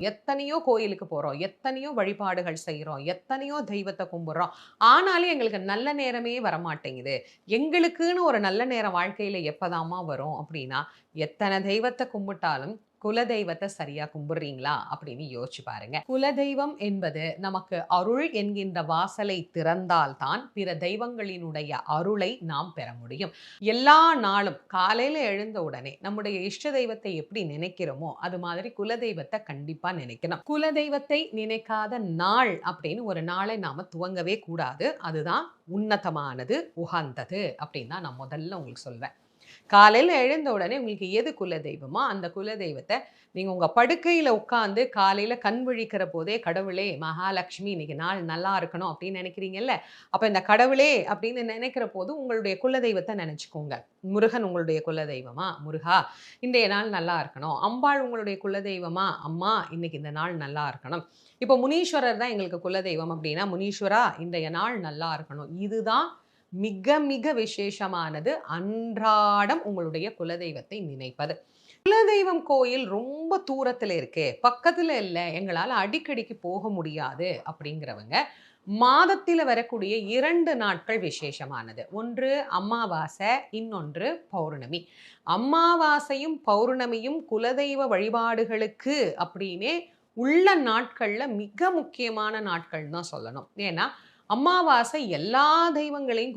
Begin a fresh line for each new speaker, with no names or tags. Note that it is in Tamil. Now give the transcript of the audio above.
எத்தனையோ கோயிலுக்கு போறோம். எத்தனையோ வழிபாடுகள் செய்றோம். எத்தனையோ தெய்வத்த கும்பிடுறோம். ஆனாலும் எங்களுக்கு நல்ல நேரமே வரமாட்டேங்குது. எங்களுக்குன்னு ஒரு நல்ல நேரம் வாழ்க்கையில எப்பதாம்மா வரும் அப்டின்னா, எத்தன தெய்வத்த கும்பிட்டாலும் குலதெய்வத்த சரியா கும்பிடுறீங்களா? அப்படின்னு யோசிச்சு பாருங்க. குலதெய்வம் என்பது நமக்கு அருள் என்கின்ற வாசலை திறந்தால் தான் பிற தெய்வங்களினுடைய அருளை நாம் பெற முடியும். எல்லா நாளும் காலையில எழுந்த உடனே நம்முடைய இஷ்ட தெய்வத்தை எப்படி நினைக்கிறோமோ, அது மாதிரி குலதெய்வத்த கண்டிப்பா நினைக்கணும். குலதெய்வத்தை நினைக்காத நாள் அப்படின்னு ஒரு நாளை நாம துவங்கவே கூடாது. அதுதான் உன்னதமானது, உகந்தது அப்படின்னு தான் நான் முதல்ல உங்களுக்கு சொல்வேன். காலையில எழுந்த உடனே உங்களுக்கு எது குலதெய்வமோ, அந்த குலதெய்வத்த நீங்க உங்க படுக்கையில உட்கார்ந்து காலையில கண் விழிக்கிற போதே, "கடவுளே, மகாலட்சுமி இன்னைக்கு நாள் நல்லா இருக்கணும்." அப்படின்னு நினைக்கிறீங்கல்ல, அப்ப இந்த கடவுளே அப்படின்னு நினைக்கிற போது உங்களுடைய குலதெய்வத்த நினைச்சுக்கோங்க. முருகன் உங்களுடைய குலதெய்வமா? முருகா, இன்றைய நாள் நல்லா இருக்கணும். அம்பாள் உங்களுடைய குலதெய்வமா? அம்மா, இன்னைக்கு இந்த நாள் நல்லா இருக்கணும். இப்போ முனீஸ்வரர் தான் எங்களுக்கு குலதெய்வம் அப்படின்னா, முனீஸ்வரா, இன்றைய நாள் நல்லா இருக்கணும். இதுதான் மிக மிக விசேஷமானது. அன்றாடம் உங்களுடைய குலதெய்வத்தை நினைப்பது. குலதெய்வம் கோயில் ரொம்ப தூரத்துல இருக்கே, பக்கத்துல இல்ல, எங்களால அடிக்கடிக்கு போக முடியாது அப்படிங்கிறவங்க, மாதத்தில வரக்கூடிய 2 நாட்கள் விசேஷமானது. ஒன்று அமாவாசை, இன்னொன்று பௌர்ணமி. அமாவாசையும், பௌர்ணமியும் குலதெய்வ வழிபாடுகளுக்கு அப்படின்னே உள்ள நாட்கள்ல மிக முக்கியமான நாட்கள்னு தான் சொல்லணும். ஏன்னா, அமாவாசை எல்லா தெய்வங்களையும்